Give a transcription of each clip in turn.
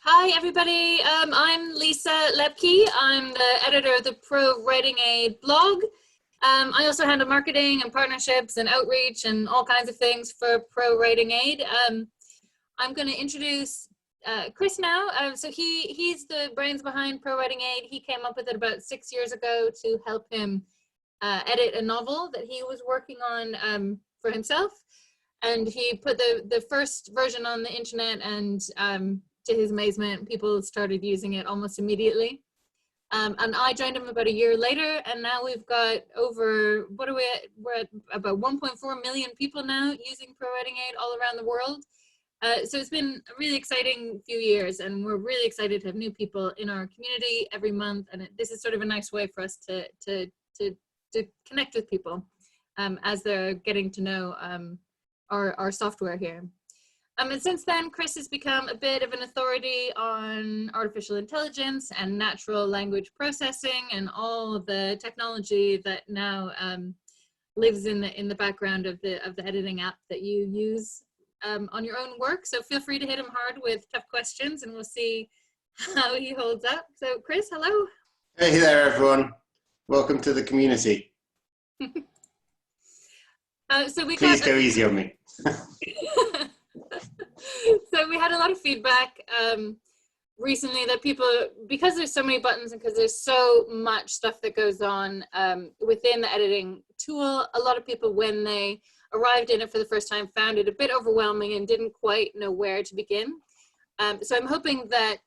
Hi everybody, I'm Lisa Lepki. I'm the editor of the ProWritingAid blog. I also handle marketing and partnerships and outreach and all kinds of things for ProWritingAid. I'm going to introduce Chris now. So he's the brains behind ProWritingAid. He came up with it about 6 years ago to help him edit a novel that he was working on for himself. And he put the first version on the internet, and to his amazement, people started using it almost immediately. And I joined him about a year later, and now we've got over, what are we at? We're at about 1.4 million people now using ProWritingAid all around the world. So it's been a really exciting few years, and we're really excited to have new people in our community every month. And this is sort of a nice way for us to connect with people as they're getting to know our software here. And since then, Chris has become a bit of an authority on artificial intelligence and natural language processing and all of the technology that now lives in the background of the editing app that you use on your own work. So feel free to hit him hard with tough questions, and we'll see how he holds up. So Chris, hello. Hey there, everyone. Welcome to the community. Please go easy on me. So we had a lot of feedback recently that people, because there's so many buttons and because there's so much stuff that goes on within the editing tool, a lot of people, when they arrived in it for the first time, found it a bit overwhelming and didn't quite know where to begin. So I'm hoping that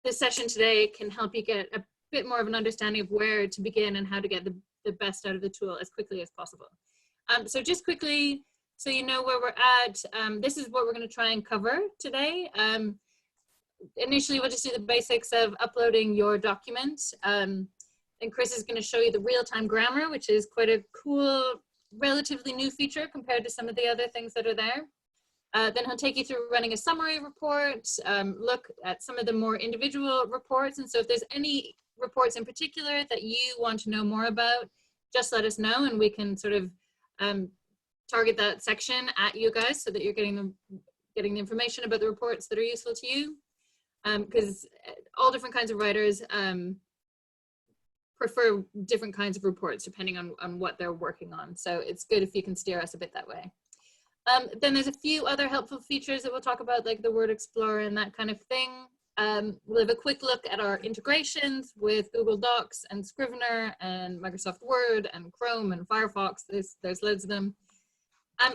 this session today can help you get a bit more of an understanding of where to begin and how to get the best out of the tool as quickly as possible. So just quickly, so you know where we're at, this is what we're going to try and cover today. Initially, we'll just do the basics of uploading your document. And Chris is going to show you the real-time grammar, which is quite a cool, relatively new feature compared to some of the other things that are there. Then he'll take you through running a summary report, look at some of the more individual reports. And so if there's any reports in particular that you want to know more about, just let us know, and we can sort of target that section at you guys so that you're getting the information about the reports that are useful to you. Because all different kinds of writers prefer different kinds of reports depending on what they're working on. So it's good if you can steer us a bit that way. Then there's a few other helpful features that we'll talk about, like the Word Explorer and that kind of thing. We'll have a quick look at our integrations with Google Docs and Scrivener and Microsoft Word and Chrome and Firefox. There's loads of them.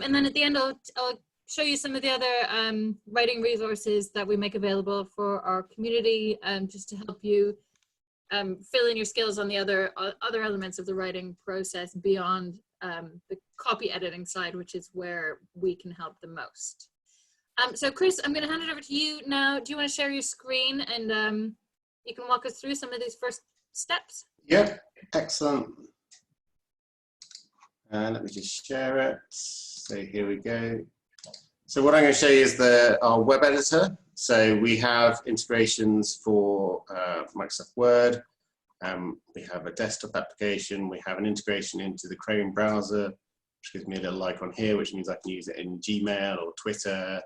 And then at the end, I'll show you some of the other writing resources that we make available for our community, just to help you fill in your skills on the other elements of the writing process beyond the copy editing side, which is where we can help the most. So Chris, I'm going to hand it over to you now. Do you want to share your screen, and you can walk us through some of these first steps? Yep, excellent. Let me just share it. So here we go. So what I'm going to show you is our web editor. So we have integrations for Microsoft Word. We have a desktop application. We have an integration into the Chrome browser, which gives me a little icon here, which means I can use it in Gmail or Twitter.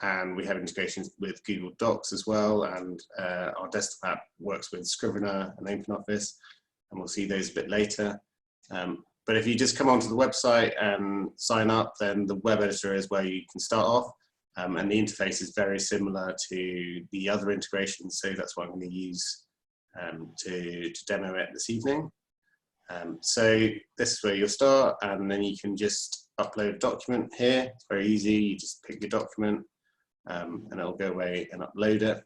And we have integrations with Google Docs as well. And our desktop app works with Scrivener and OpenOffice. And we'll see those a bit later. But if you just come onto the website and sign up, then the web editor is where you can start off. And the interface is very similar to the other integrations, so that's what I'm going to use to demo it this evening. So this is where you'll start, and then you can just upload a document here. It's very easy. You just pick your document, and it'll go away and upload it.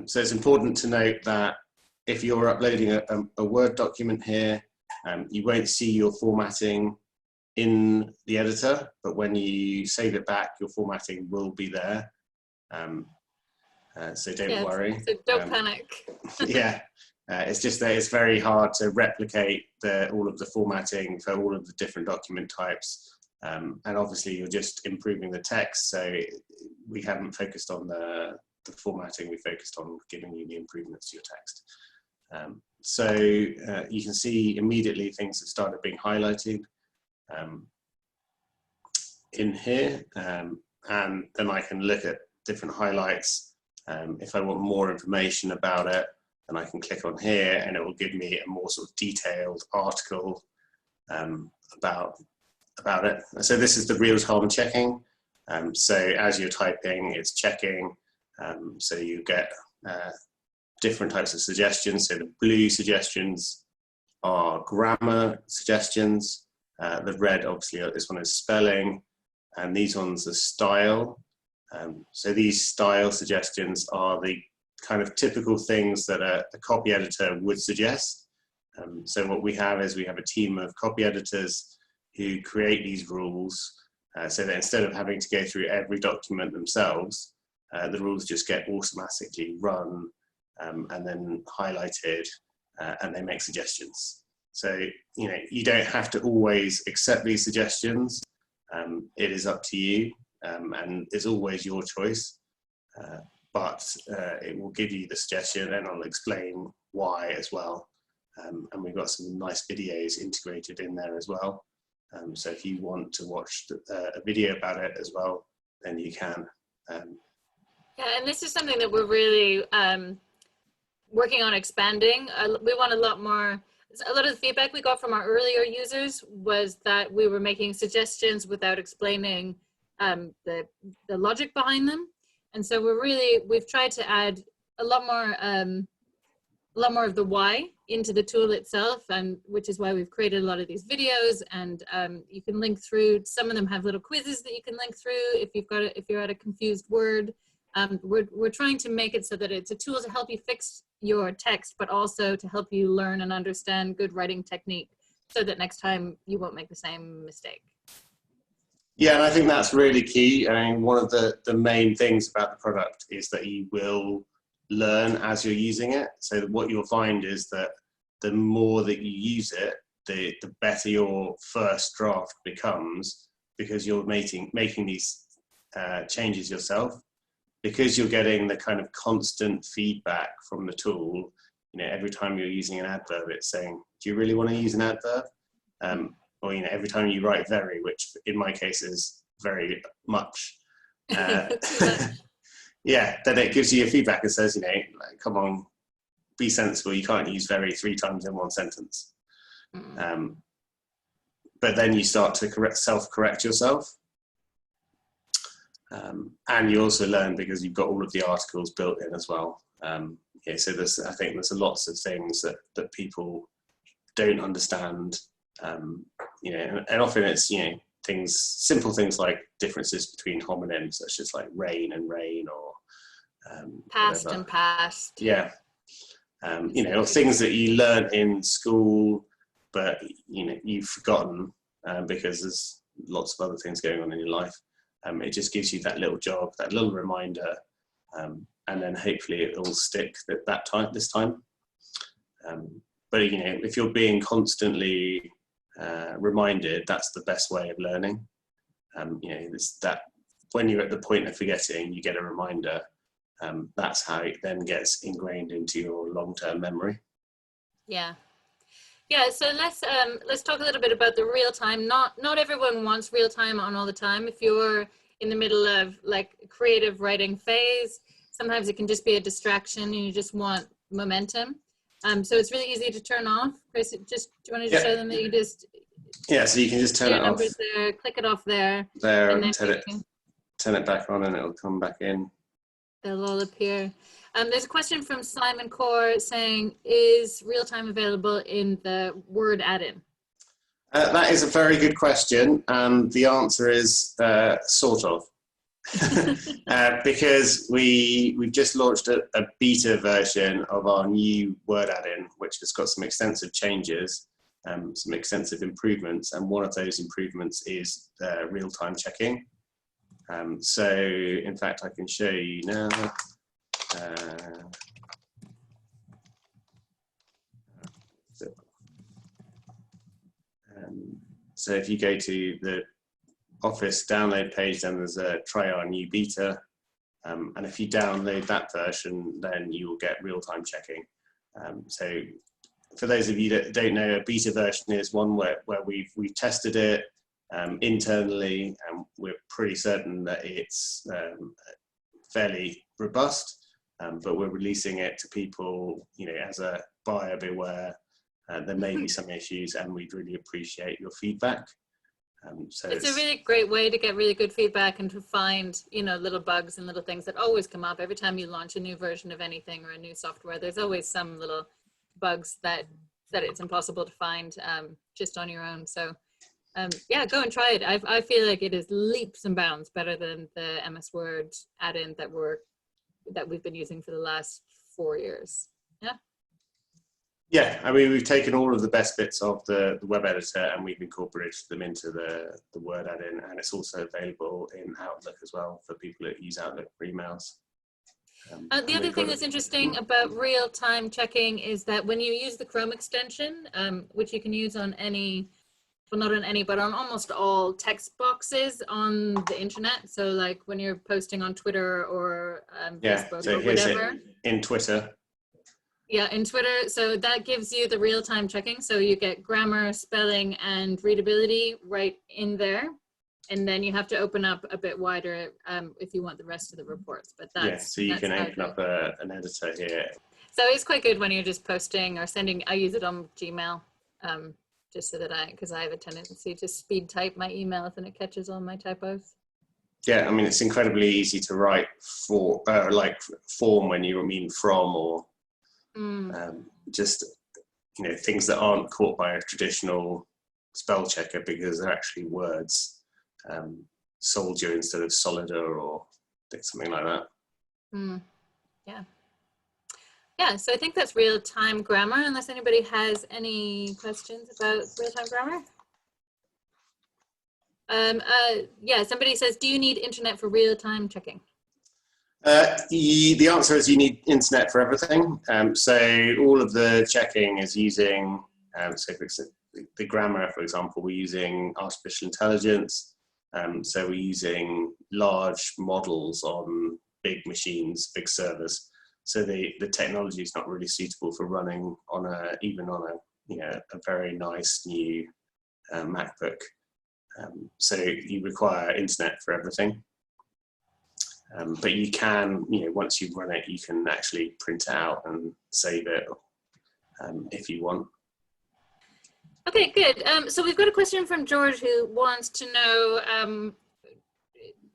So it's important to note that if you're uploading a Word document here, you won't see your formatting in the editor, but when you save it back, your formatting will be there. So don't worry. So don't panic. Yeah, it's just that it's very hard to replicate all of the formatting for all of the different document types. And obviously you're just improving the text, so we haven't focused on the formatting, we focused on giving you the improvements to your text. So you can see immediately things have started being highlighted in here. and then I can look at different highlights. If I want more information about it, then I can click on here and it will give me a more sort of detailed article about it. So this is the real-time checking. So as you're typing, it's checking. So you get different types of suggestions. So the blue suggestions are grammar suggestions. The red, obviously, this one is spelling, and these ones are style. So these style suggestions are the kind of typical things that a copy editor would suggest. So what we have is we have a team of copy editors who create these rules, so that instead of having to go through every document themselves, the rules just get automatically run and then highlighted, and they make suggestions. So, you know, you don't have to always accept these suggestions. It is up to you, and it's always your choice. But it will give you the suggestion, and I'll explain why as well. And we've got some nice videos integrated in there as well. So if you want to watch a video about it as well, then you can. Yeah, and this is something that we're really working on expanding. We want a lot more. A lot of the feedback we got from our earlier users was that we were making suggestions without explaining the logic behind them. And so we've tried to add a lot more of the why into the tool itself, and which is why we've created a lot of these videos. And you can link through. Some of them have little quizzes that you can link through if you're at a confused word. We're trying to make it so that it's a tool to help you fix your text, but also to help you learn and understand good writing technique, so that next time you won't make the same mistake. Yeah, and I think that's really key. I mean, one of the main things about the product is that you will learn as you're using it. So what you'll find is that the more that you use it, the better your first draft becomes, because you're making these changes yourself. Because you're getting the kind of constant feedback from the tool, you know, every time you're using an adverb, it's saying, do you really want to use an adverb? Or, you know, every time you write very, which in my case is very much, yeah, then it gives you a feedback and says, you know, like, come on, be sensible. You can't use very 3 times in one sentence. But then you start to self-correct yourself. And you also learn because you've got all of the articles built in as well. Yeah, so I think there's lots of things that people don't understand. You know, and often it's, you know, simple things like differences between homonyms, such as like rain and rain, or Past whatever. and past. Yeah. You know, or things that you learn in school, but, you know, you've forgotten because there's lots of other things going on in your life. It just gives you that little job, that little reminder, and then hopefully it will stick this time. But, you know, if you're being constantly reminded, that's the best way of learning. You know, that when you're at the point of forgetting, you get a reminder. That's how it then gets ingrained into your long-term memory. Yeah. Yeah, so let's talk a little bit about the real time. Not everyone wants real time on all the time. If you're in the middle of like a creative writing phase, sometimes it can just be a distraction and you just want momentum. So it's really easy to turn off. Chris, do you want to just show them that you just... Yeah, so you can just turn it off. There, click it off there. And then turn it back on and it'll come back in. They'll all appear. There's a question from Simon Core saying, is real-time available in the Word add-in? That is a very good question. The answer is sort of. Because we've just launched a beta version of our new Word add-in, which has got some extensive changes, some extensive improvements, and one of those improvements is real-time checking. So, in fact, I can show you now. So if you go to the Office download page, then there's a try our new beta. And if you download that version, then you will get real-time checking. So for those of you that don't know, a beta version is one where we've tested it, internally, and we're pretty certain that it's fairly robust, but we're releasing it to people, you know, as a buyer beware. There may be some issues, and we'd really appreciate your feedback. So it's a really great way to get really good feedback and to find, you know, little bugs and little things that always come up every time you launch a new version of anything or a new software. There's always some little bugs that it's impossible to find just on your own. So yeah, go and try it. I feel like it is leaps and bounds better than the MS Word add-in that we've been using for the last 4 years. Yeah. Yeah, I mean, we've taken all of the best bits of the web editor and we've incorporated them into the Word add-in, and it's also available in Outlook as well for people that use Outlook for emails. The other thing that's interesting about real-time checking is that when you use the Chrome extension, which you can use on any, well, not on any, but on almost all text boxes on the internet. So like when you're posting on Twitter or Facebook so or whatever. In Twitter. Yeah, in Twitter. So that gives you the real-time checking. So you get grammar, spelling, and readability right in there. And then you have to open up a bit wider if you want the rest of the reports. But that's, so you can open up an editor here. So it's quite good when you're just posting or sending. I use it on Gmail just so that because I have a tendency to speed type my emails and it catches all my typos. Yeah, I mean, it's incredibly easy to write for like form when you mean from, or just, you know, things that aren't caught by a traditional spell checker because they're actually words, soldier instead of solider or something like that. Yeah. Yeah, so I think that's real-time grammar, unless anybody has any questions about real-time grammar. Yeah, somebody says, do you need internet for real-time checking? The answer is you need internet for everything. So all of the checking is using, so for the grammar, for example, we're using artificial intelligence. So we're using large models on big machines, big servers. So the technology is not really suitable for running on even on a very nice new MacBook. So you require internet for everything. But you can, once you run it, you can actually print it out and save it if you want. Okay, good. So we've got a question from George who wants to know,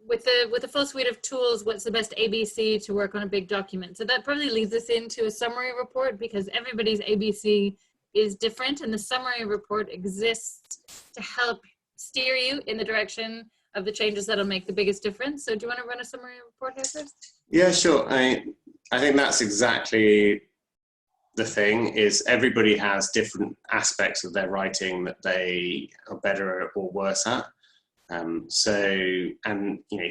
with a full suite of tools, what's the best ABC to work on a big document? So that probably leads us into a summary report, because everybody's ABC is different, and the summary report exists to help steer you in the direction of the changes that'll make the biggest difference. So do you want to run a summary report here first? Yeah, sure. I think that's exactly the thing, is everybody has different aspects of their writing that they are better or worse at.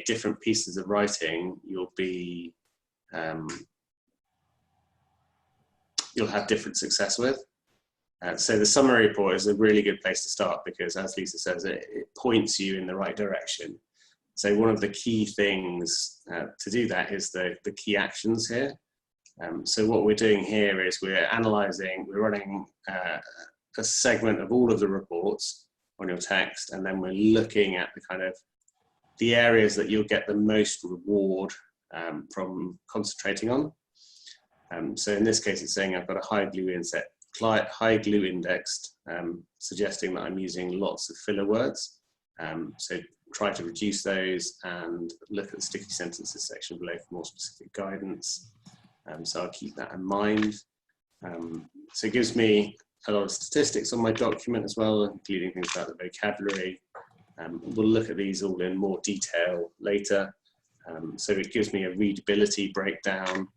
Different pieces of writing, you'll have different success with. So the summary report is a really good place to start, because as Lisa says, it points you in the right direction. So one of the key things to do that is the key actions here. So what we're doing here is we're running a segment of all of the reports on your text, and then we're looking at the areas that you'll get the most reward from concentrating on. So in this case, it's saying I've got a high glue indexed, suggesting that I'm using lots of filler words. So try to reduce those and look at the sticky sentences section below for more specific guidance. So I'll keep that in mind. So it gives me a lot of statistics on my document as well, including things about the vocabulary. We'll look at these all in more detail later. So it gives me a readability breakdown,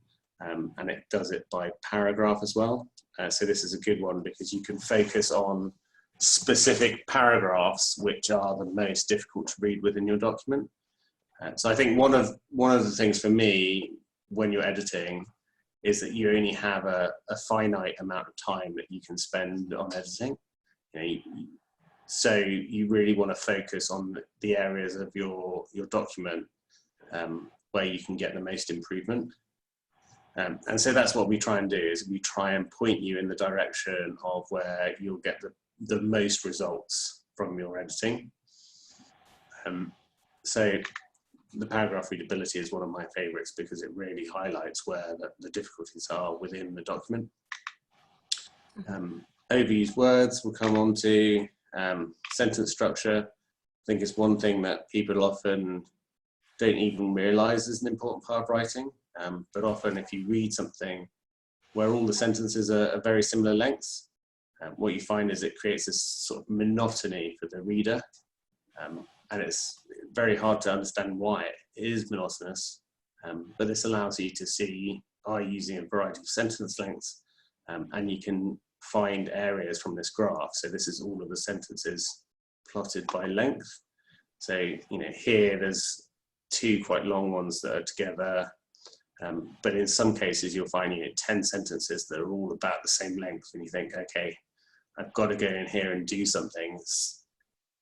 and it does it by paragraph as well. So this is a good one, because you can focus on specific paragraphs which are the most difficult to read within your document. So I think one of the things for me when you're editing is that you only have a finite amount of time that you can spend on editing. So you really want to focus on the areas of your document where you can get the most improvement. And so that's what we try and do, is we try and point you in the direction of where you'll get the most results from your editing. So the paragraph readability is one of my favorites because it really highlights where the difficulties are within the document. Overused words we'll come on to. Sentence structure, I think is one thing that people often don't even realize is an important part of writing. But often if you read something where all the sentences are very similar lengths, what you find is it creates this sort of monotony for the reader. And it's very hard to understand why it is monotonous. But this allows you to see, are you using a variety of sentence lengths? And you can find areas from this graph. So this is all of the sentences plotted by length. So, you know, here there's two quite long ones that are together. But in some cases, you'll find 10 sentences that are all about the same length. And you think, okay, I've got to go in here and do something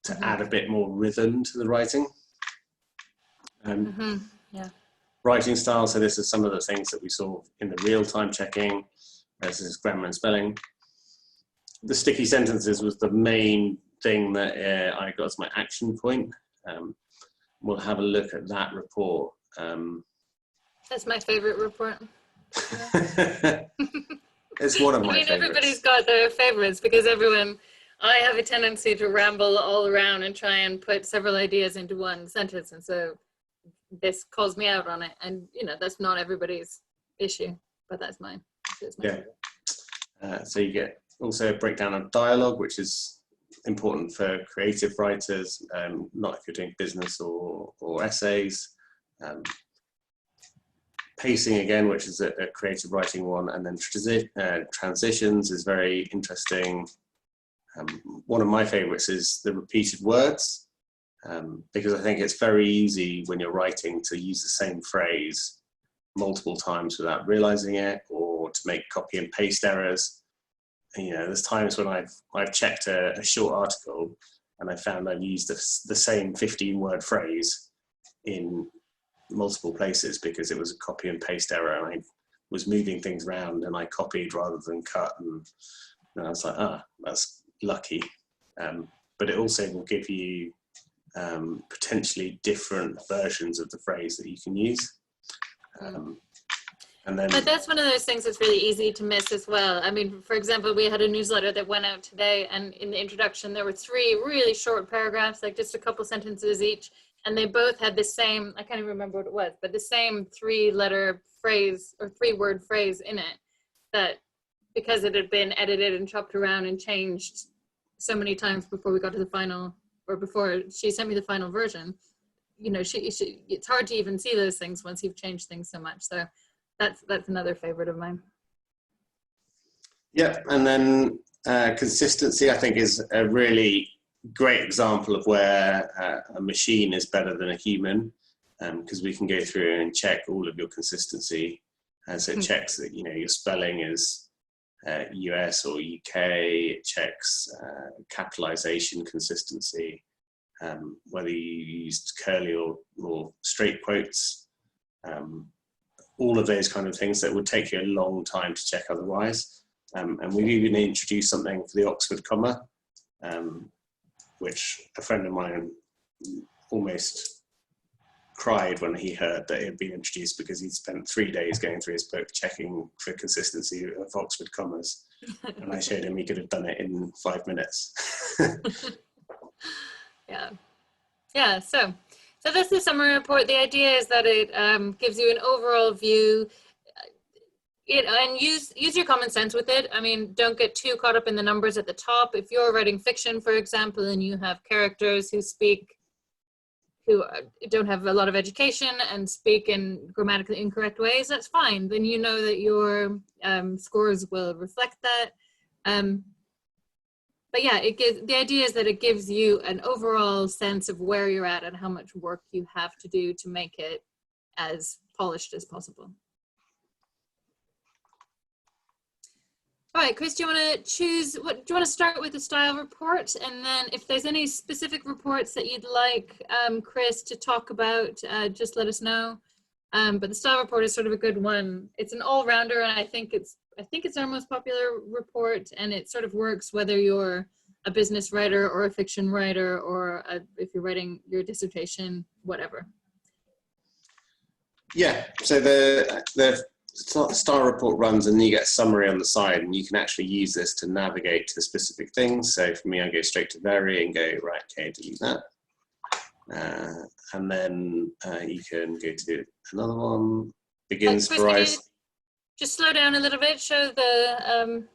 to add a bit more rhythm to the writing. Yeah. Writing style, so this is some of the things that we saw in the real-time checking. This is grammar and spelling. The sticky sentences was the main thing that I got as my action point. We'll have a look at that report. That's my favorite report. It's one of my favorites. Everybody's got their favorites because I have a tendency to ramble all around and try and put several ideas into one sentence. And so this calls me out on it. And, you know, that's not everybody's issue, but that's mine. Yeah. So you get also a breakdown of dialogue, which is important for creative writers, not if you're doing business or essays. Pacing again, which is a creative writing one, and then transitions is very interesting. One of my favorites is the repeated words, because I think it's very easy when you're writing to use the same phrase multiple times without realizing it, or to make copy and paste errors. And, you know, there's times when I've checked a short article and I found I've used the same 15-word phrase in multiple places because it was a copy and paste error, and I was moving things around and I copied rather than cut, and I was like, that's lucky. But it also will give you potentially different versions of the phrase that you can use. But that's one of those things that's really easy to miss as well. I mean, for example, we had a newsletter that went out today, and in the introduction there were 3 really short paragraphs, like just a couple sentences each, and they both had the same, I can't even remember what it was, but the same 3-letter phrase or 3-word phrase in it, that because it had been edited and chopped around and changed so many times before we got to the final, or before she sent me the final version, you know, it's hard to even see those things once you've changed things so much. So that's another favorite of mine. Yeah, and then consistency, I think, is a really great example of where a machine is better than a human, because we can go through and check all of your consistency. And so it checks that, you know, your spelling is US or UK, it checks capitalization consistency, whether you used curly or straight quotes, all of those kind of things that would take you a long time to check otherwise. And we've even introduced something for the Oxford comma, which a friend of mine almost cried when he heard that it had been introduced, because he'd spent 3 days going through his book checking for consistency of Oxford commas. And I showed him he could have done it in 5 minutes. Yeah, so that's the summary report. The idea is that it gives you an overall view, and use your common sense with it. I mean, don't get too caught up in the numbers at the top. If you're writing fiction, for example, and you have characters who don't have a lot of education and speak in grammatically incorrect ways, that's fine. Then you know that your scores will reflect that. But yeah, the idea is that it gives you an overall sense of where you're at and how much work you have to do to make it as polished as possible. All right, Chris, do you want to choose, do you want to start with the style report? And then if there's any specific reports that you'd like Chris to talk about, just let us know. But the style report is sort of a good one. It's an all-rounder, and I think it's our most popular report, and it sort of works whether you're a business writer or a fiction writer, or if you're writing your dissertation, whatever. Yeah, so the Starr Report runs and you get a summary on the side, and you can actually use this to navigate to specific things. So for me, I go straight to vary and go, right, okay, delete that. And then you can go to another one, begins Chris, for can you eyes. just slow down a little bit, show the,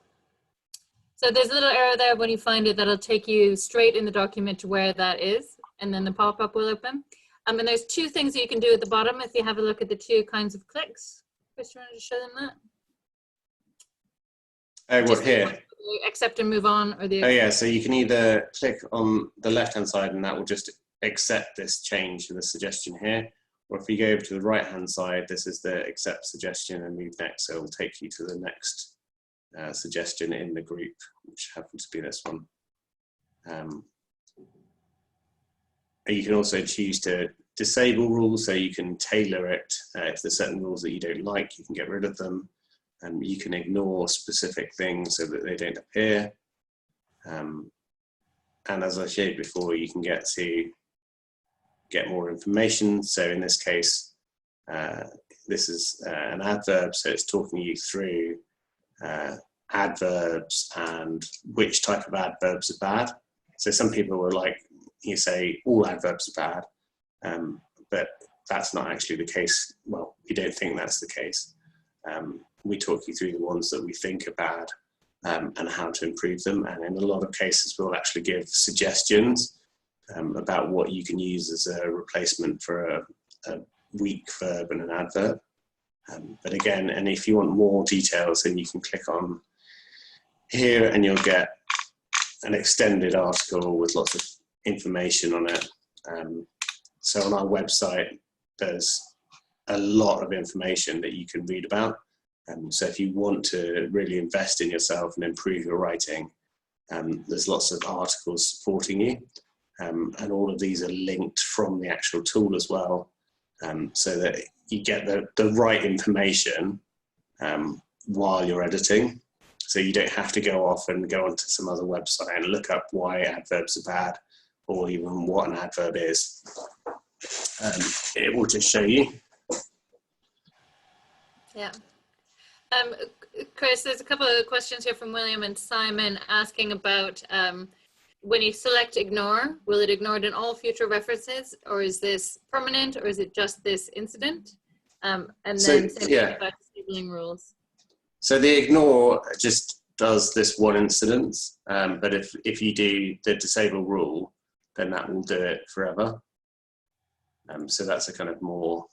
so there's a little arrow there. When you find it, that'll take you straight in the document to where that is, and then the pop-up will open. And there's two things that you can do at the bottom if you have a look at the two kinds of clicks. Chris, do you want to show them that? Oh, what, here? Accept and move on, or the. Oh yeah, so you can either click on the left-hand side and that will just accept this change to the suggestion here, or if you go over to the right-hand side, this is the accept suggestion and move next, so it will take you to the next suggestion in the group, which happens to be this one. You can also choose to disable rules, so you can tailor it. If there's certain rules that you don't like, you can get rid of them. You can ignore specific things so that they don't appear. And as I showed before, you can get more information. So in this case, this is an adverb, so it's talking you through adverbs and which type of adverbs are bad. So some people were like, you say all adverbs are bad, but that's not actually the case. Well, we don't think that's the case. We talk you through the ones that we think are bad and how to improve them. And in a lot of cases, we'll actually give suggestions about what you can use as a replacement for a weak verb and an adverb. But again, and if you want more details, then you can click on here and you'll get an extended article with lots of information on it. So on our website, there's a lot of information that you can read about. So if you want to really invest in yourself and improve your writing, there's lots of articles supporting you. And all of these are linked from the actual tool as well, so that you get the right information while you're editing. So you don't have to go off and go onto some other website and look up why adverbs are bad, or even what an adverb is. It will just show you. Yeah. Chris, there's a couple of questions here from William and Simon asking about when you select ignore, will it ignore it in all future references, or is this permanent, or is it just this incident? And then same thing about disabling rules. So the ignore just does this one incidence, but if you do the disable rule, then that will do it forever. So that's a kind of more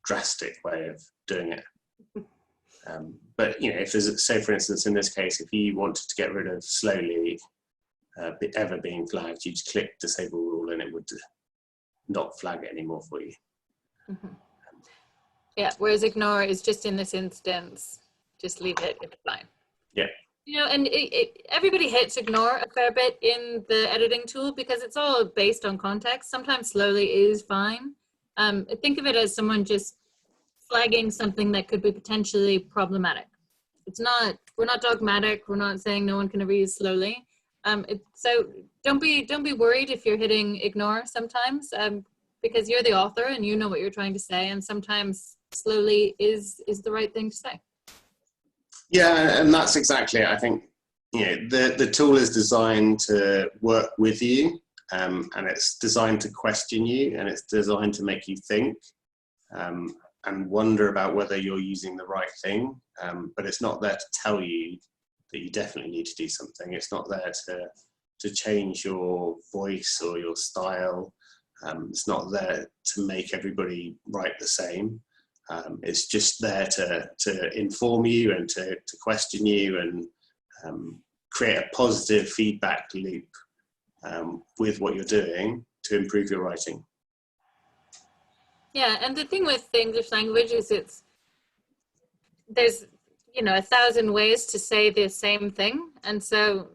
drastic way of doing it. But you know, if there's, say for instance, in this case, if you wanted to get rid of slowly ever being flagged, you just click disable rule and it would not flag it anymore for you. Mm-hmm. Yeah, whereas ignore is just in this instance, just leave it, it's fine. Yeah. You know, and everybody hits ignore a fair bit in the editing tool because it's all based on context. Sometimes slowly is fine. Think of it as someone just flagging something that could be potentially problematic. It's not, we're not dogmatic. We're not saying no one can ever use slowly. So don't be worried if you're hitting ignore sometimes, because you're the author and you know what you're trying to say, and sometimes slowly is the right thing to say. Yeah, and that's exactly it. I think, you know, the tool is designed to work with you, and it's designed to question you, and it's designed to make you think and wonder about whether you're using the right thing. But it's not there to tell you that you definitely need to do something. It's not there to change your voice or your style. It's not there to make everybody write the same. It's just there to inform you and to question you and create a positive feedback loop with what you're doing to improve your writing. Yeah, and the thing with the English language is there's, you know, 1,000 ways to say the same thing. And so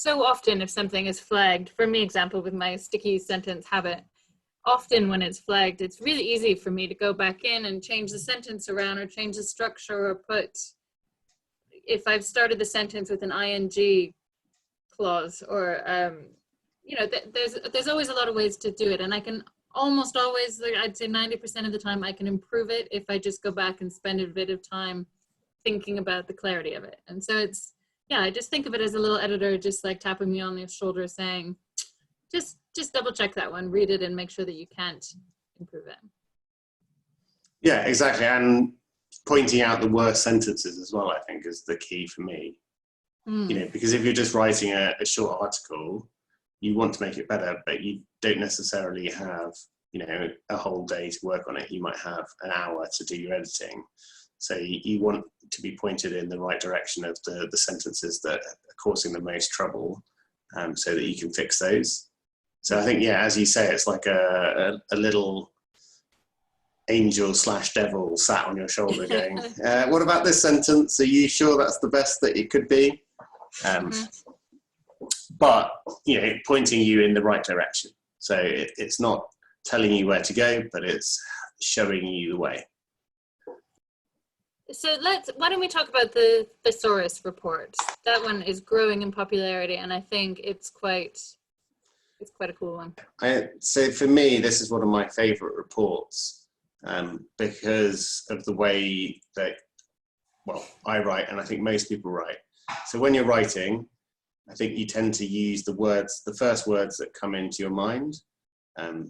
often if something is flagged, for me, example, with my sticky sentence habit, often when it's flagged, it's really easy for me to go back in and change the sentence around or change the structure or put, if I've started the sentence with an ing, clause, or you know, there's always a lot of ways to do it, and I can almost always, like, I'd say 90% of the time, I can improve it if I just go back and spend a bit of time thinking about the clarity of it. And so it's, yeah, I just think of it as a little editor just like tapping me on the shoulder saying, just double check that one, read it, and make sure that you can't improve it. Yeah, exactly. And pointing out the worst sentences as well, I think, is the key for me. You know, because if you're just writing a short article, you want to make it better, but you don't necessarily have, you know, a whole day to work on it. You might have an hour to do your editing. So you want to be pointed in the right direction of the sentences that are causing the most trouble, so that you can fix those. So I think, yeah, as you say, it's like a little angel / devil sat on your shoulder going, what about this sentence? Are you sure that's the best that it could be? But, you know, pointing you in the right direction. So it's not telling you where to go, but it's showing you the way. So why don't we talk about the Thesaurus Report? That one is growing in popularity, and I think it's quite a cool one. So for me, this is one of my favorite reports, because of the way that, well, I write, and I think most people write. So when you're writing, I think you tend to use the first words that come into your mind.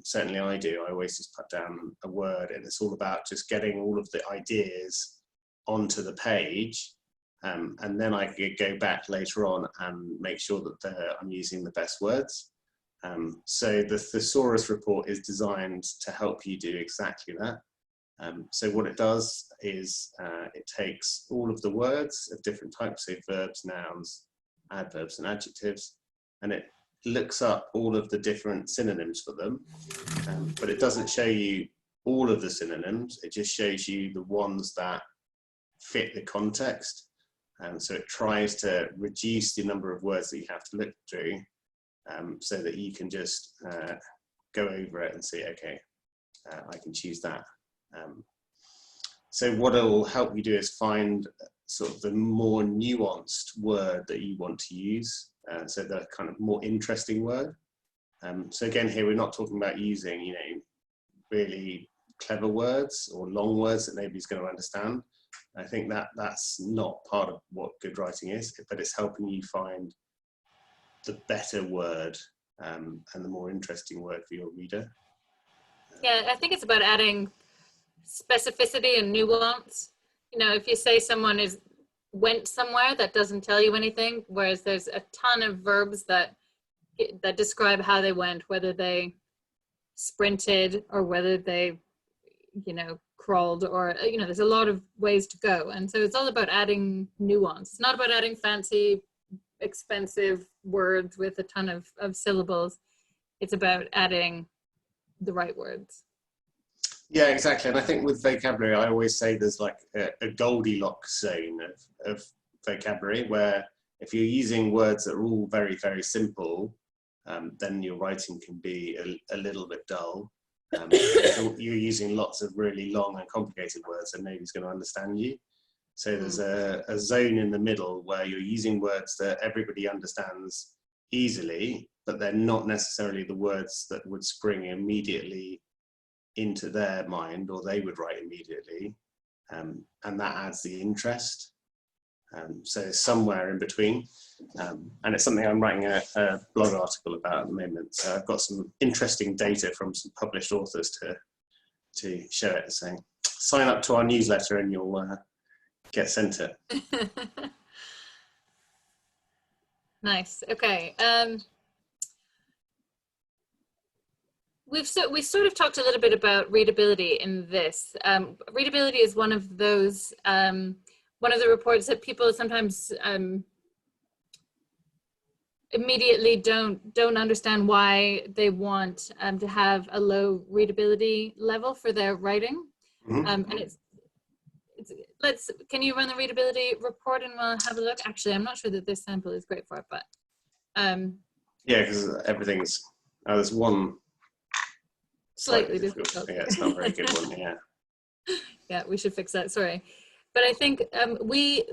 Certainly I do. I always just put down a word, and it's all about just getting all of the ideas onto the page, and then I could go back later on and make sure that I'm using the best words. So the Thesaurus Report is designed to help you do exactly that. So what it does is it takes all of the words of different types, so verbs, nouns, adverbs and adjectives, and it looks up all of the different synonyms for them, but it doesn't show you all of the synonyms, it just shows you the ones that fit the context. So it tries to reduce the number of words that you have to look through, so that you can just go over it and see, okay, I can choose that. So what it will help you do is find sort of the more nuanced word that you want to use, so the kind of more interesting word. So again, here we're not talking about using, you know, really clever words or long words that nobody's going to understand. I think that's not part of what good writing is, but it's helping you find the better word, and the more interesting word for your reader. Yeah, I think it's about adding specificity and nuance. You know, if you say someone went somewhere, that doesn't tell you anything, whereas there's a ton of verbs that describe how they went, whether they sprinted or whether they, you know, crawled, or, you know, there's a lot of ways to go. And so it's all about adding nuance. It's not about adding fancy, expensive words with a ton of syllables. It's about adding the right words. Yeah, exactly. And I think with vocabulary, I always say there's like a Goldilocks zone of vocabulary, where if you're using words that are all very, very simple, then your writing can be a little bit dull. If you're using lots of really long and complicated words, and nobody's going to understand you. So there's a zone in the middle where you're using words that everybody understands easily, but they're not necessarily the words that would spring immediately into their mind, or they would write immediately, and that adds the interest. So somewhere in between, and it's something I'm writing a blog article about at the moment. So I've got some interesting data from some published authors to show it, saying, sign up to our newsletter and you'll get sent it. Nice. Okay. We sort of talked a little bit about readability in this. Readability is one of those, one of the reports that people sometimes immediately don't understand why they want to have a low readability level for their writing. And can you run the readability report and we'll have a look? Actually, I'm not sure that this sample is great for it, but yeah, because everything's there's one slightly difficult. Yeah, it's not a very good one. Yeah. Yeah, we should fix that. Sorry, but I think we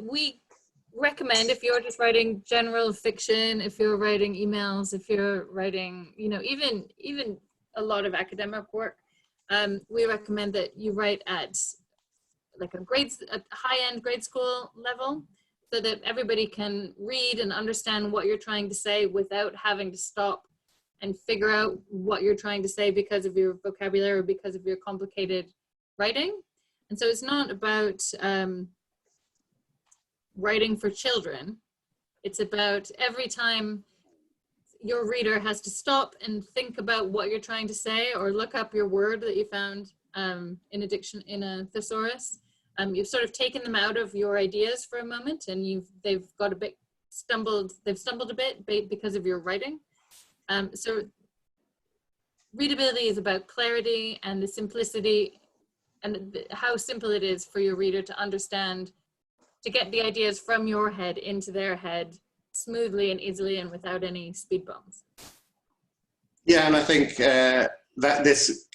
recommend, if you're just writing general fiction, if you're writing emails, if you're writing, you know, even a lot of academic work, we recommend that you write at like a high-end grade school level, so that everybody can read and understand what you're trying to say without having to stop and figure out what you're trying to say because of your vocabulary or because of your complicated writing. And so it's not about writing for children. It's about every time your reader has to stop and think about what you're trying to say, or look up your word that you found in a thesaurus. You've sort of taken them out of your ideas for a moment, and they've stumbled a bit because of your writing. So readability is about clarity and the simplicity and how simple it is for your reader to understand, to get the ideas from your head into their head smoothly and easily and without any speed bumps. Yeah, and I think that this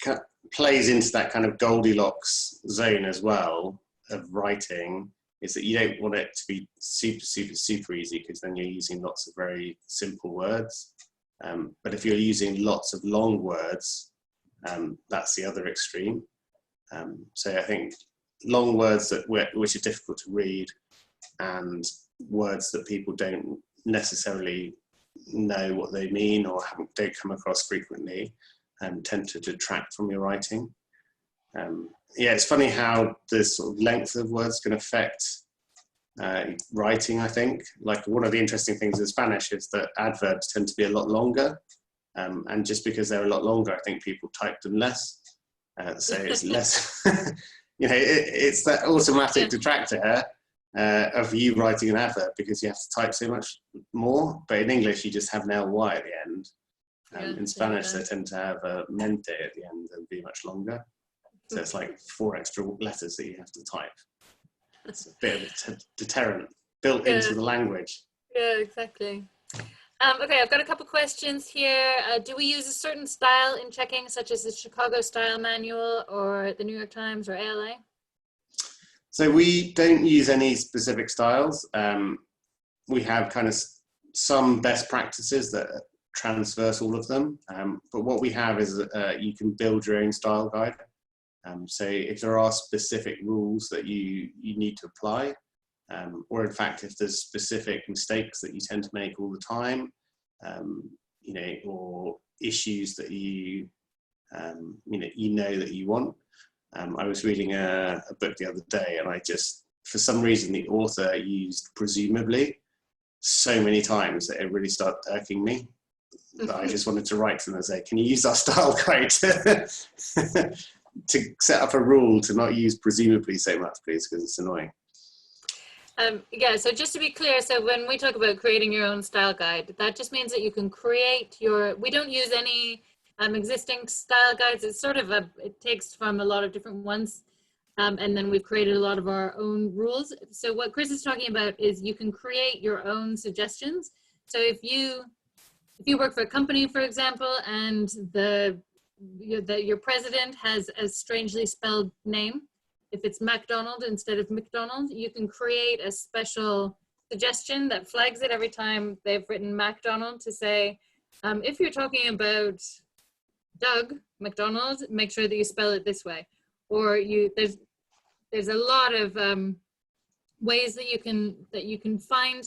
plays into that kind of Goldilocks zone as well of writing, is that you don't want it to be super, super, super easy, because then you're using lots of very simple words. But if you're using lots of long words, that's the other extreme. So I think long words which are difficult to read, and words that people don't necessarily know what they mean or don't come across frequently, tend to detract from your writing. Yeah, it's funny how the sort of length of words can affect writing, I think. Like, one of the interesting things in Spanish is that adverbs tend to be a lot longer. And just because they're a lot longer, I think people type them less. So it's less, you know, it's that automatic detractor of you writing an adverb, because you have to type so much more. But in English, you just have an ly at the end. In Spanish, they tend to have a mente at the end and be much longer. So it's like 4 extra letters that you have to type. It's a bit of a deterrent built into the language. Yeah, exactly. Okay, I've got a couple questions here. Do we use a certain style in checking, such as the Chicago Style Manual or the New York Times or ALA? So we don't use any specific styles. We have kind of some best practices that transverse all of them. But what we have is you can build your own style guide. So if there are specific rules that you need to apply, or in fact, if there's specific mistakes that you tend to make all the time, you know, or issues that you know that you want. I was reading a book the other day, and I just, for some reason, the author used presumably so many times that it really started irking me, that I just wanted to write to them and say, can you use our style guide to set up a rule to not use presumably so much, please, because it's annoying. Yeah, so just to be clear, so when we talk about creating your own style guide, that just means that you can create we don't use any existing style guides. It's sort of it takes from a lot of different ones, and then we've created a lot of our own rules. So what Chris is talking about is you can create your own suggestions. So if you work for a company, for example, and your president has a strangely spelled name, if it's MacDonald instead of McDonald, you can create a special suggestion that flags it every time they've written MacDonald to say, if you're talking about Doug McDonald, make sure that you spell it this way. Or there's a lot of ways that you can find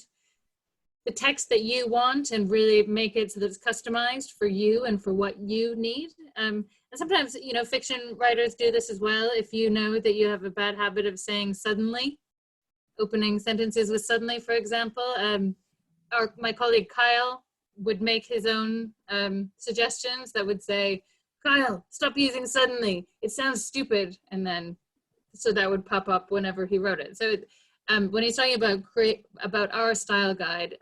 the text that you want and really make it so that it's customized for you and for what you need. And sometimes, you know, fiction writers do this as well. If you know that you have a bad habit of saying suddenly, opening sentences with suddenly, for example, my colleague Kyle would make his own suggestions that would say, Kyle, stop using suddenly, it sounds stupid. And then, so that would pop up whenever he wrote it. So when he's talking about our style guide,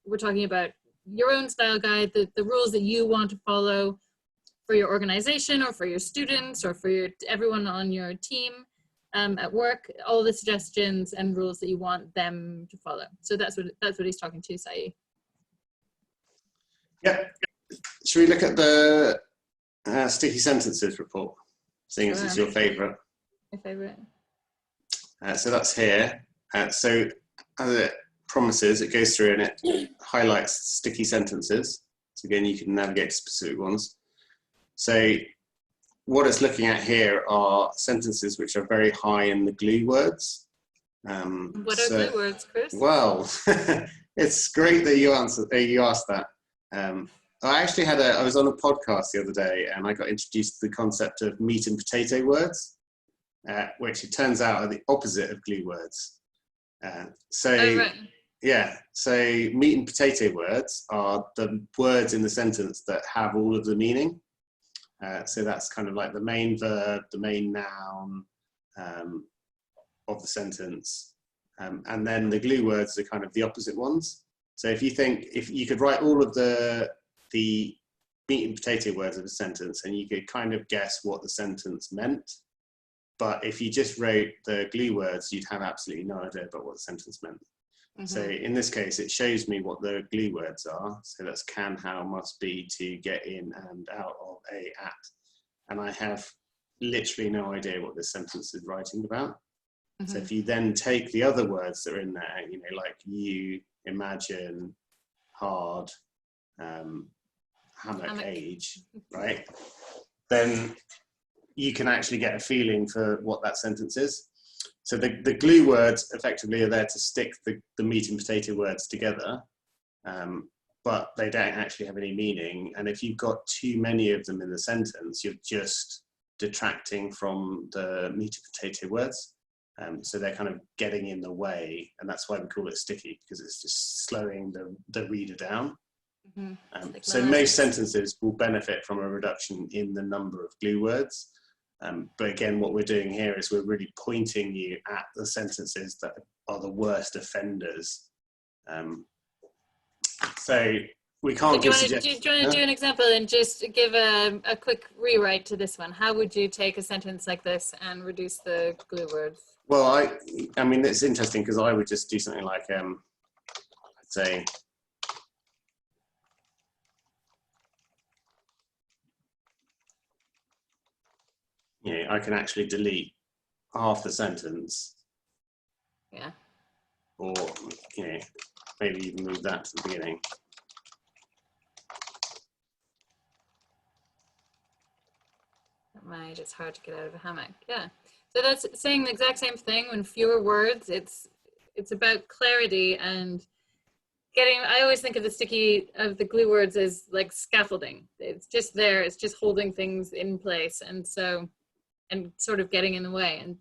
we're talking about your own style guide, the rules that you want to follow for your organization or for your students or for everyone on your team at work, all the suggestions and rules that you want them to follow. So that's what he's talking to, Sai. Yeah. Should we look at the sticky sentences report, seeing as it's your favourite? My favourite. So that's here. So promises, it goes through and it highlights sticky sentences. So again, you can navigate to specific ones. So what it's looking at here are sentences which are very high in the glue words. What are glue words, Chris? Well, it's great that you asked that. I was on a podcast the other day and I got introduced to the concept of meat and potato words, which it turns out are the opposite of glue words. Right. Yeah, so meat and potato words are the words in the sentence that have all of the meaning. So that's kind of like the main verb, the main noun of the sentence. And then the glue words are kind of the opposite ones. So if you could write all of the meat and potato words of a sentence and you could kind of guess what the sentence meant. But if you just wrote the glue words, you'd have absolutely no idea about what the sentence meant. Mm-hmm. So in this case, it shows me what the glue words are. So that's can, how, must, be, to, get in, and, out of, a, at. And I have literally no idea what this sentence is writing about. Mm-hmm. So if you then take the other words that are in there, like you, imagine, hard, hammock, age, right? Then you can actually get a feeling for what that sentence is. So the glue words effectively are there to stick the meat and potato words together, but they don't actually have any meaning. And if you've got too many of them in the sentence, you're just detracting from the meat and potato words. So they're kind of getting in the way, and that's why we call it sticky, because it's just slowing the reader down. Mm-hmm. So most sentences will benefit from a reduction in the number of glue words. But again, what we're doing here is we're really pointing you at the sentences that are the worst offenders. So we can't give suggestions. Do you want to do an example and just give a quick rewrite to this one? How would you take a sentence like this and reduce the glue words? Well, I mean, it's interesting because I would just do something like, I'd say, I can actually delete half the sentence. Yeah. Or, maybe even move that to the beginning. Right, it's hard to get out of a hammock. Yeah. So that's saying the exact same thing when fewer words. It's about clarity and I always think of the glue words as like scaffolding. It's just there. It's just holding things in place. And sort of getting in the way. And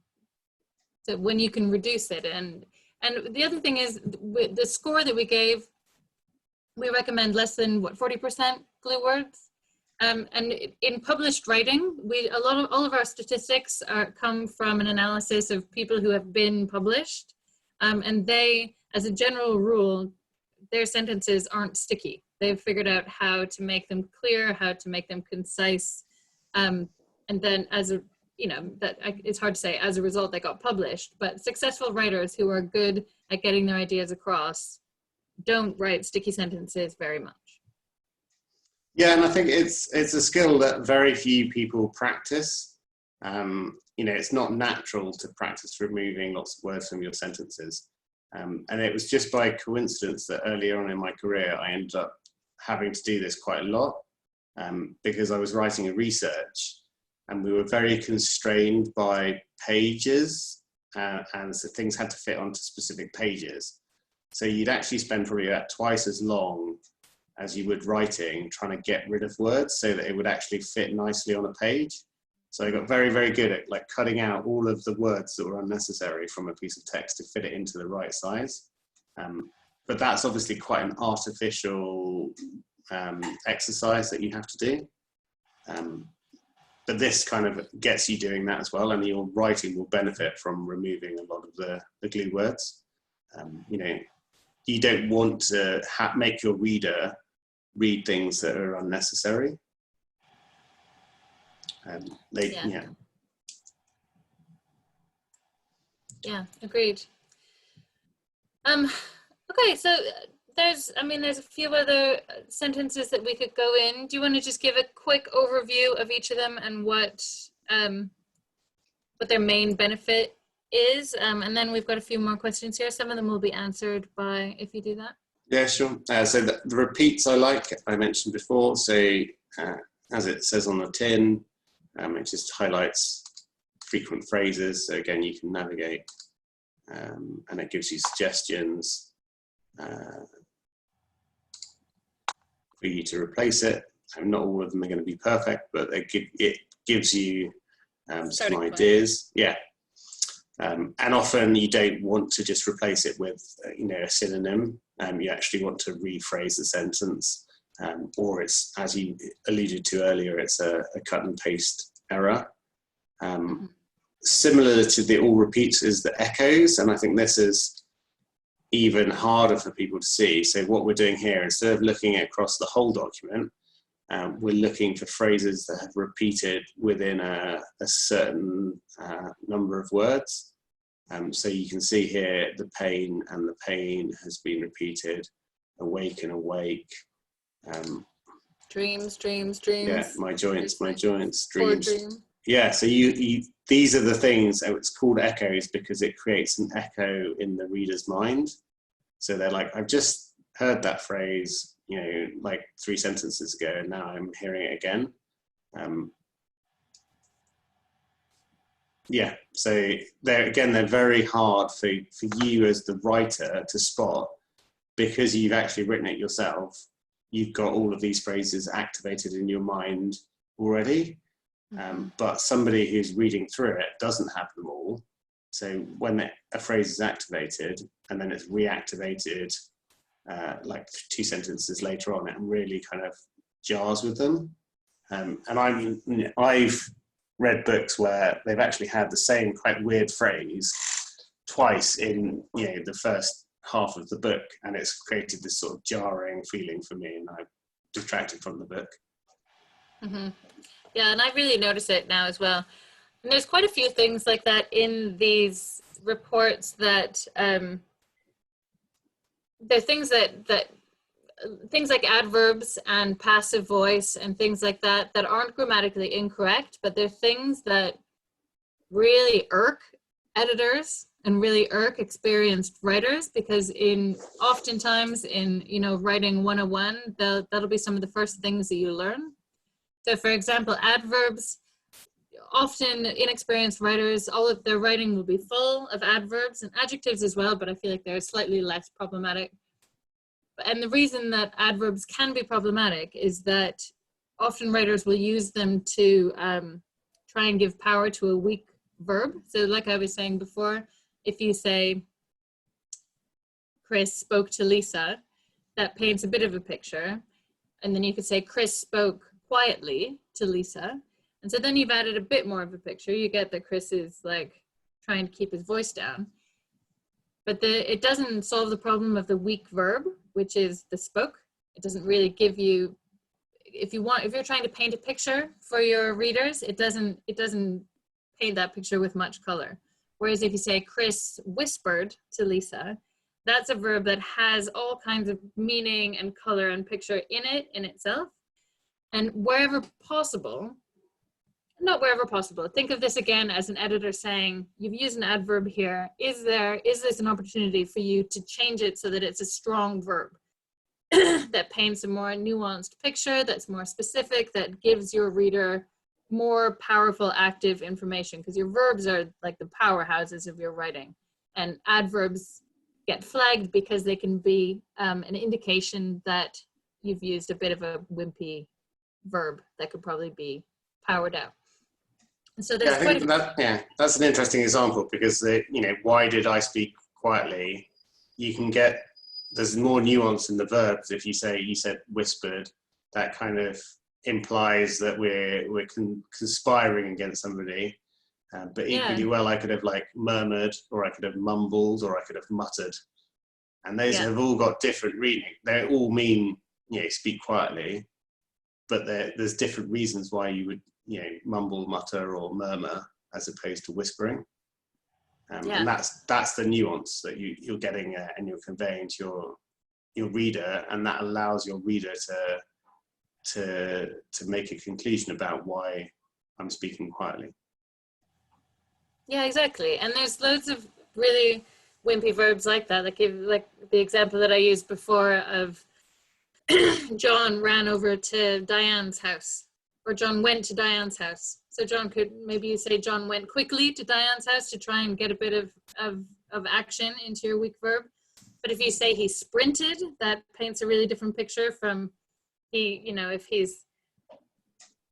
so when you can reduce it, and the other thing is the score that we gave, we recommend less than 40% glue words. And in published writing, all of our statistics come from an analysis of people who have been published, and they, as a general rule, their sentences aren't sticky. They've figured out how to make them clear, how to make them concise, and then that it's hard to say, as a result, they got published. But successful writers who are good at getting their ideas across don't write sticky sentences very much. Yeah, and I think it's a skill that very few people practice. It's not natural to practice removing lots of words from your sentences. And it was just by coincidence that earlier on in my career, I ended up having to do this quite a lot because I was writing a research and we were very constrained by pages and so things had to fit onto specific pages. So you'd actually spend probably about twice as long as you would writing trying to get rid of words so that it would actually fit nicely on a page. So I got very, very good at like cutting out all of the words that were unnecessary from a piece of text to fit it into the right size. But that's obviously quite an artificial exercise that you have to do. But this kind of gets you doing that as well, and your writing will benefit from removing a lot of the glue words. You don't want to make your reader read things that are unnecessary. Yeah, agreed. Okay, so there's a few other sentences that we could go in. Do you want to just give a quick overview of each of them and what their main benefit is, and then we've got a few more questions here. Some of them will be answered by, if you do that. Yeah, sure. So the repeats I mentioned before. So as it says on the tin, it just highlights frequent phrases. So again, you can navigate and it gives you suggestions for you to replace it. Not all of them are going to be perfect, but it gives you some ideas. Yeah. And often you don't want to just replace it with, a synonym. You actually want to rephrase the sentence, or it's, as you alluded to earlier, it's a cut and paste error. Similar to the all repeats is the echoes, and I think this is even harder for people to see. So what we're doing here, instead of looking across the whole document, we're looking for phrases that have repeated within a certain number of words. So you can see here the pain and the pain has been repeated, awake and awake. Dreams. Yeah, my joints, dreams. Yeah, so these are the things, it's called echoes because it creates an echo in the reader's mind. So they're like, I've just heard that phrase, like 3 sentences ago, and now I'm hearing it again. Yeah, so they're very hard for you as the writer to spot, because you've actually written it yourself. You've got all of these phrases activated in your mind already, but somebody who's reading through it doesn't have them all. So when a phrase is activated and then it's reactivated like 2 sentences later on, it really kind of jars with them. And I've read books where they've actually had the same quite weird phrase twice in the first half of the book, and it's created this sort of jarring feeling for me, and I've detracted from the book. Yeah, and I really notice it now as well. And there's quite a few things like that in these reports that they're things things like adverbs and passive voice and things like that aren't grammatically incorrect, but they're things that really irk editors and really irk experienced writers, because oftentimes in writing 101, that'll be some of the first things that you learn. So for example, adverbs, often inexperienced writers, all of their writing will be full of adverbs and adjectives as well, but I feel like they're slightly less problematic. And the reason that adverbs can be problematic is that often writers will use them to try and give power to a weak verb. So like I was saying before, if you say, Chris spoke to Lisa, that paints a bit of a picture. And then you could say, Chris spoke quietly to Lisa. And so then you've added a bit more of a picture. You get that Chris is like trying to keep his voice down. But it doesn't solve the problem of the weak verb, which is the spoke. It doesn't really give you, if you're trying to paint a picture for your readers, it doesn't paint that picture with much color. Whereas if you say Chris whispered to Lisa, that's a verb that has all kinds of meaning and color and picture in itself. And wherever possible, not wherever possible, think of this again as an editor saying, you've used an adverb here. Is this an opportunity for you to change it so that it's a strong verb that paints a more nuanced picture, that's more specific, that gives your reader more powerful active information? Because your verbs are like the powerhouses of your writing, and adverbs get flagged because they can be an indication that you've used a bit of a wimpy verb that could probably be powered out. So there's that's an interesting example, because why did I speak quietly? You can get, there's more nuance in the verbs. If you said whispered, that kind of implies that we're conspiring against somebody. But equally well, I could have like murmured, or I could have mumbled, or I could have muttered, and those have all got different meaning. They all mean speak quietly, but there's different reasons why you would mumble, mutter, or murmur as opposed to whispering. And that's the nuance that you're getting and you're conveying to your reader, and that allows your reader to make a conclusion about why I'm speaking quietly. Yeah, exactly. And there's loads of really wimpy verbs like that. Like the example that I used before of John ran over to Diane's house, or John went to Diane's house. So John could, maybe you say John went quickly to Diane's house to try and get a bit of action into your weak verb. But if you say he sprinted, that paints a really different picture from he, you know, if he's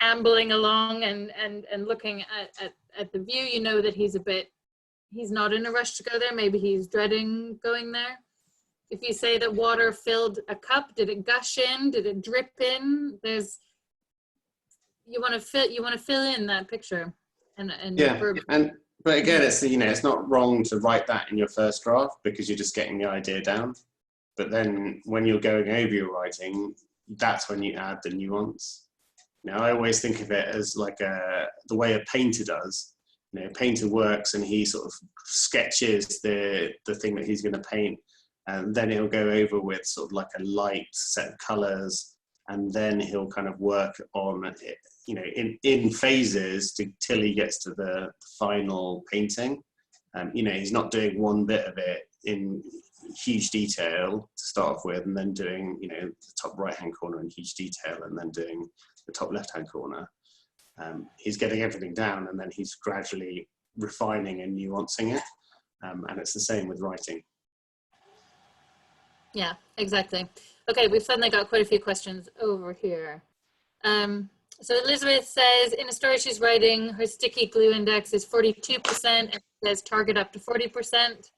ambling along and looking at the view, you know that he's not in a rush to go there. Maybe he's dreading going there. If you say that water filled a cup, did it gush in? Did it drip in? You want to fill in that picture. But again, it's, you know, it's not wrong to write that in your first draft because you're just getting the idea down. But then when you're going over your writing, that's when you add the nuance. Now, I always think of it as like the way a painter does. You know, a painter works and he sort of sketches the thing that he's going to paint, and then he'll go over with sort of like a light set of colors, and then he'll kind of work on it, you know, in phases till he gets to the final painting. You know, he's not doing one bit of it in huge detail to start off with, and then doing, you know, the top right-hand corner in huge detail, and then doing the top left-hand corner. He's getting everything down, and then he's gradually refining and nuancing it. And it's the same with writing. Yeah, exactly. Okay, we've suddenly got quite a few questions over here. So Elizabeth says, in a story she's writing, her sticky glue index is 42%, and says target up to 40%.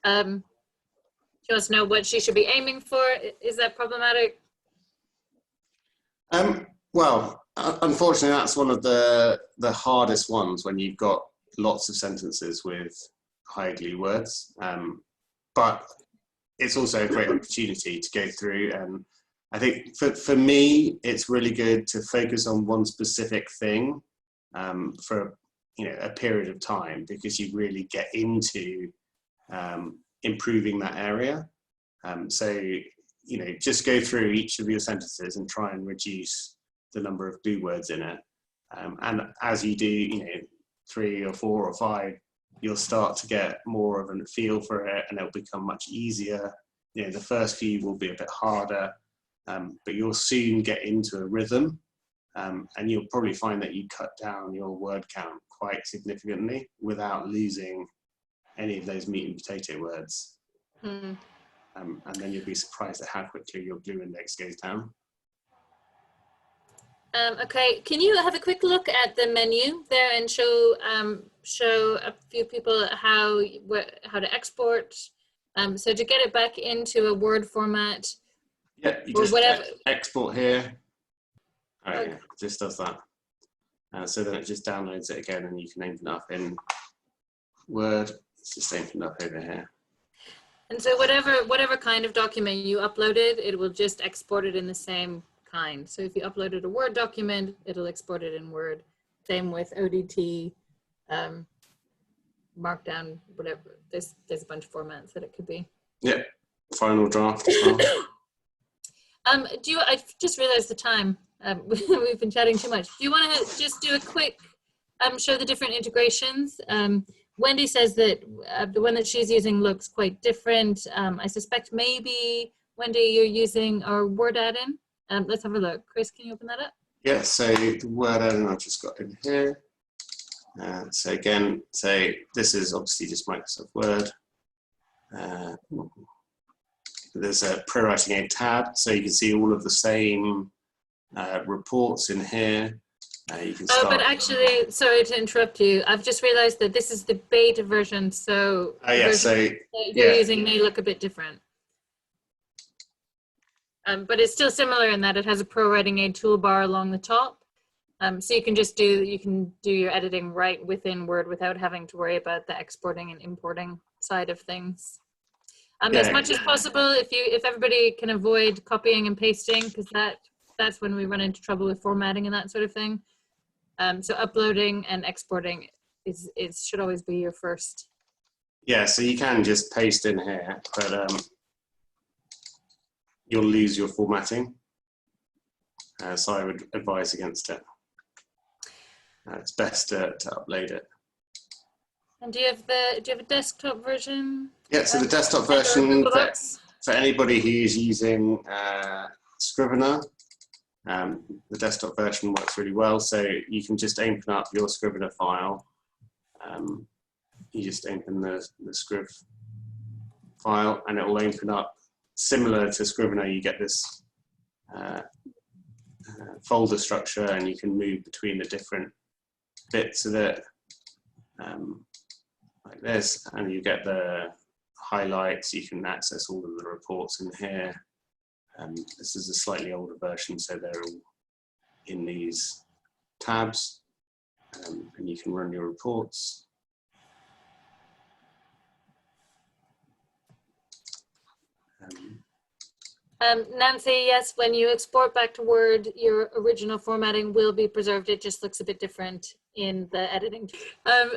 She wants to know what she should be aiming for. Is that problematic? Well, unfortunately, that's one of the hardest ones when you've got lots of sentences with high glue words. But it's also a great opportunity to go through, and I think for me, it's really good to focus on one specific thing for, you know, a period of time, because you really get into improving that area. So, you know, just go through each of your sentences and try and reduce the number of glue words in it. And as you do, you know, 3 or 4 or 5, you'll start to get more of a feel for it, and it'll become much easier. You know, the first few will be a bit harder, but you'll soon get into a rhythm, and you'll probably find that you cut down your word count quite significantly without losing any of those meat and potato words. And then you'll be surprised at how quickly your glue index goes down. Okay, can you have a quick look at the menu there and show a few people how to export? So to get it back into a Word format. Yeah, you just export here. Oh, okay. Yeah, it just does that. So then it just downloads it again, and you can open it up in Word. It's just opened up over here. And so whatever kind of document you uploaded, it will just export it in the same kind. So if you uploaded a Word document, it'll export it in Word. Same with ODT, Markdown, whatever. There's a bunch of formats that it could be. Yeah, final draft as well. I just realized the time. We've been chatting too much. Do you want to just do a quick show the different integrations? Wendy says that the one that she's using looks quite different. I suspect maybe, Wendy, you're using our Word add-in. Let's have a look. Chris, can you open that up? Yeah, so the Word add-in I've just got in here. So again, this is obviously just Microsoft Word. There's a ProWritingAid tab, so you can see all of the same reports in here. You can start. But actually, sorry to interrupt you. I've just realized that this is the beta version, so yeah, so you're using may look a bit different. But it's still similar in that it has a ProWritingAid toolbar along the top. So you can just do your editing right within Word without having to worry about the exporting and importing side of things. As much as possible, if everybody can avoid copying and pasting, because that's when we run into trouble with formatting and that sort of thing. So uploading and exporting should always be your first. Yeah, so you can just paste in here, but you'll lose your formatting. So I would advise against it. It's best to upload it. And do you have a desktop version? Yeah, so the desktop And/or version Google Docs? for anybody who's using Scrivener, the desktop version works really well. So you can just open up your Scrivener file. You just open the Scriv file and it will open up similar to Scrivener. You get this folder structure and you can move between the different bits of it like this, and you get the highlights. You can access all of the reports in here. This is a slightly older version, so they're all in these tabs, and you can run your reports. Nancy, yes, when you export back to Word, your original formatting will be preserved. It just looks a bit different in the editing.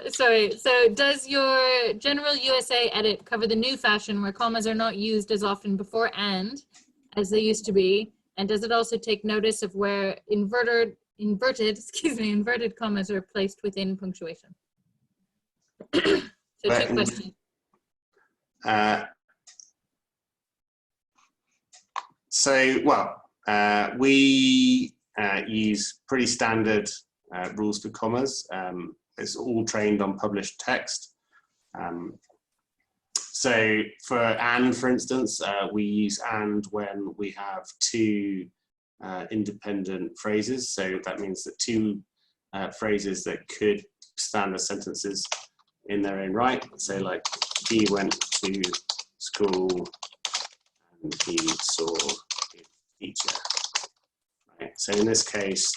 Sorry, so does your general USA edit cover the new fashion where commas are not used as often before and as they used to be? And does it also take notice of where inverted commas are placed within punctuation? So two questions. We use pretty standard rules for commas. It's all trained on published text. So for and, for instance, we use and when we have two independent phrases. So that means that two phrases that could stand as sentences in their own right. So like, he went to school and he saw his teacher. Right. So in this case,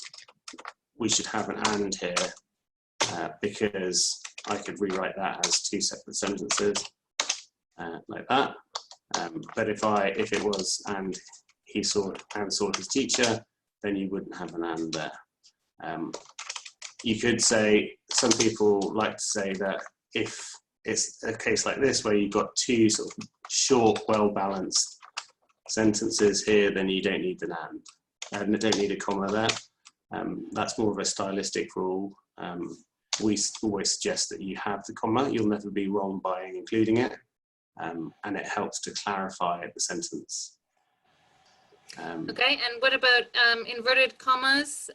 we should have an and here because I could rewrite that as two separate sentences like that. But if it was and he saw his teacher, then you wouldn't have an and there. You could say, some people like to say that if it's a case like this where you've got two sort of short, well-balanced sentences here, then you don't need an and. You don't need a comma there. That's more of a stylistic rule. We always suggest that you have the comma. You'll never be wrong by including it, and it helps to clarify the sentence. Okay, and what about inverted commas?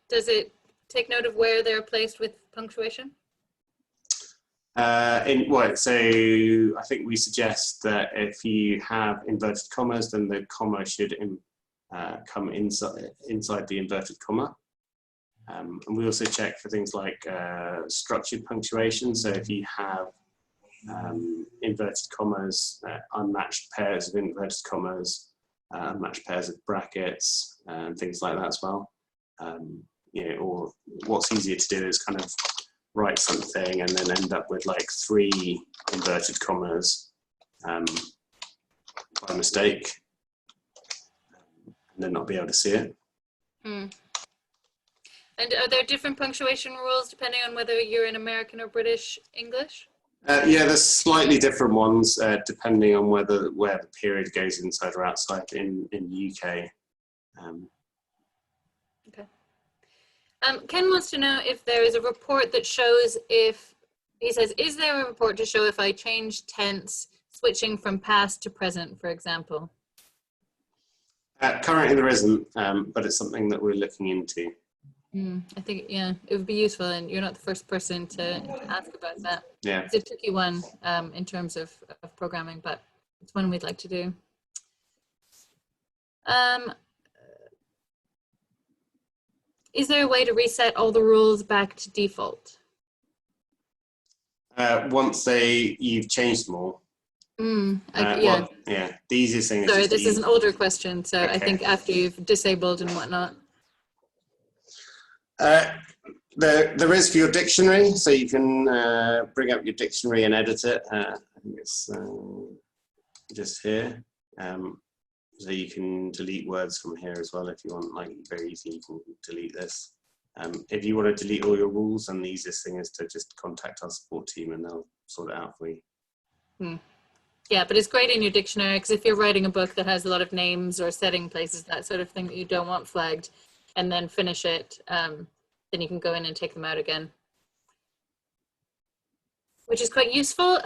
Does it take note of where they're placed with punctuation? So I think we suggest that if you have inverted commas, then the comma should come inside the inverted comma. And we also check for things like structured punctuation. So if you have inverted commas, unmatched pairs of inverted commas, unmatched pairs of brackets, and things like that as well. Or what's easier to do is kind of write something and then end up with like 3 inverted commas by mistake, and then not be able to see it. And are there different punctuation rules depending on whether you're in American or British English? Yeah, there's slightly different ones depending on where the period goes inside or outside in the UK. Okay. Ken wants to know if there is a report that shows if, he says, is there a report to show if I change tense, switching from past to present, for example? Currently there isn't, but it's something that we're looking into. I think, yeah, it would be useful, and you're not the first person to ask about that. Yeah. It's a tricky one in terms of programming, but it's one we'd like to do. Is there a way to reset all the rules back to default? Once you've changed them all. Yeah. The easiest thing is Sorry, this is an older question, so okay. I think after you've disabled and whatnot. There is for your dictionary, so you can bring up your dictionary and edit it. I think it's just here. So you can delete words from here as well if you want, like very easily you can delete this. If you want to delete all your rules, then the easiest thing is to just contact our support team and they'll sort it out for you. Yeah, but it's great in your dictionary because if you're writing a book that has a lot of names or setting places, that sort of thing that you don't want flagged, and then finish it, then you can go in and take them out again. which is quite useful.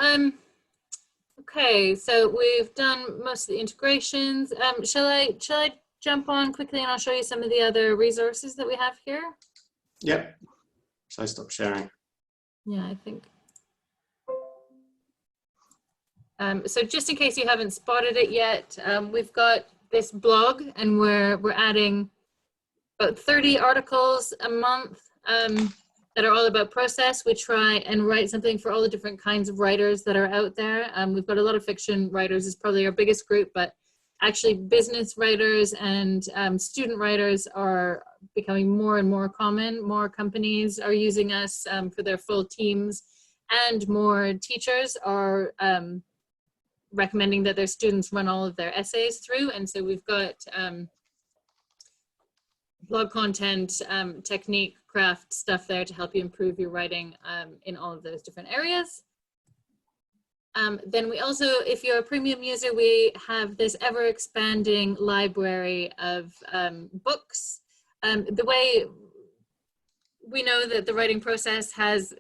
Okay, so we've done most of the integrations. Shall I jump on quickly and I'll show you some of the other resources that we have here? Yep. Shall I stop sharing? Yeah, I think. So just in case you haven't spotted it yet, we've got this blog and we're adding about 30 articles a month that are all about process. We try and write something for all the different kinds of writers that are out there. We've got a lot of fiction writers is probably our biggest group, but actually business writers and student writers are becoming more and more common. More companies are using us for their full teams, and more teachers are recommending that their students run all of their essays through. And so we've got blog content, technique, craft stuff there to help you improve your writing in all of those different areas. Then we also, if you're a premium user, we have this ever expanding library of books. The way we know that the writing process has,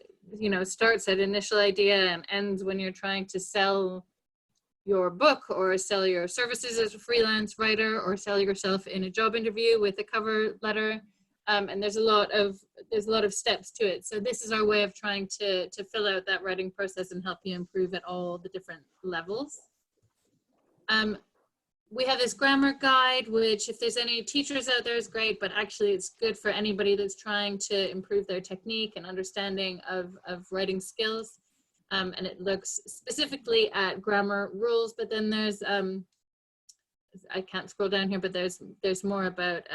starts at initial idea and ends when you're trying to sell your book or sell your services as a freelance writer or sell yourself in a job interview with a cover letter. And there's a lot of steps to it. So this is our way of trying to fill out that writing process and help you improve at all the different levels. We have this grammar guide, which if there's any teachers out there is great, but actually it's good for anybody that's trying to improve their technique and understanding of writing skills. And it looks specifically at grammar rules, but then there's, I can't scroll down here, but there's more about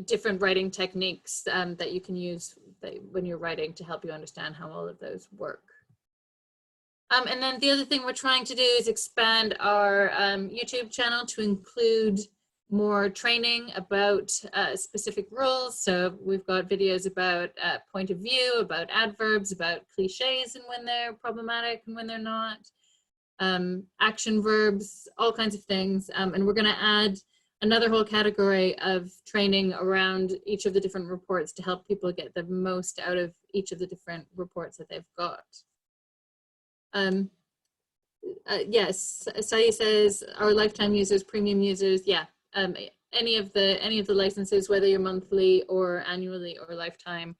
different writing techniques that you can use when you're writing to help you understand how all of those work. And then the other thing we're trying to do is expand our YouTube channel to include more training about specific rules. So we've got videos about point of view, about adverbs, about cliches and when they're problematic and when they're not, action verbs, all kinds of things. And we're going to add another whole category of training around each of the different reports to help people get the most out of each of the different reports that they've got. Yes, Sayi says our lifetime users, premium users, yeah. Any of the licenses, whether you're monthly or annually or lifetime,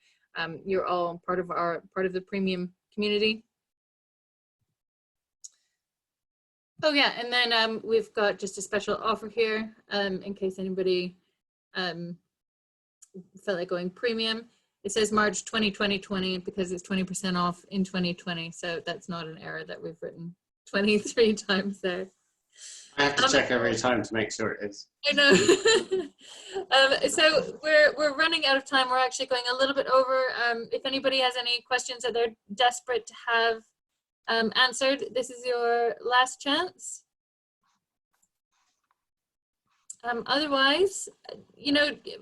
you're all part of the premium community. Oh yeah, and then we've got just a special offer here in case anybody felt like going premium. It says March 2020 because it's 20% off in 2020, so that's not an error that we've written 23 times there. I have to check every time to make sure it is. I know. So we're running out of time. We're actually going a little bit over. If anybody has any questions that they're desperate to have answered, this is your last chance. Otherwise,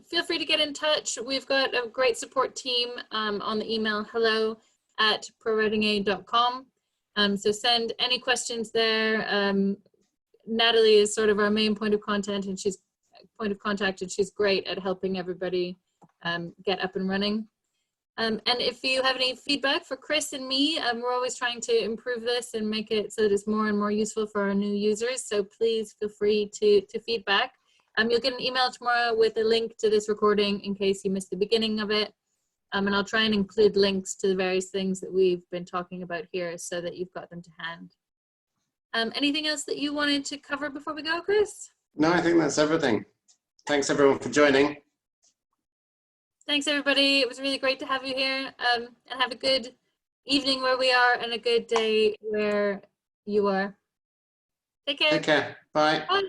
feel free to get in touch. We've got a great support team on the email hello@ProWritingAid.com. So send any questions there. Natalie is sort of our main point of contact, and she's great at helping everybody get up and running. And if you have any feedback for Chris and me, we're always trying to improve this and make it so that it's more and more useful for our new users. So please feel free to feedback. You'll get an email tomorrow with a link to this recording in case you missed the beginning of it. And I'll try and include links to the various things that we've been talking about here so that you've got them to hand. Anything else that you wanted to cover before we go, Chris? No, I think that's everything. Thanks everyone for joining. Thanks everybody. It was really great to have you here, and have a good evening where we are and a good day where you are. Take care. Take care. Bye. Bye.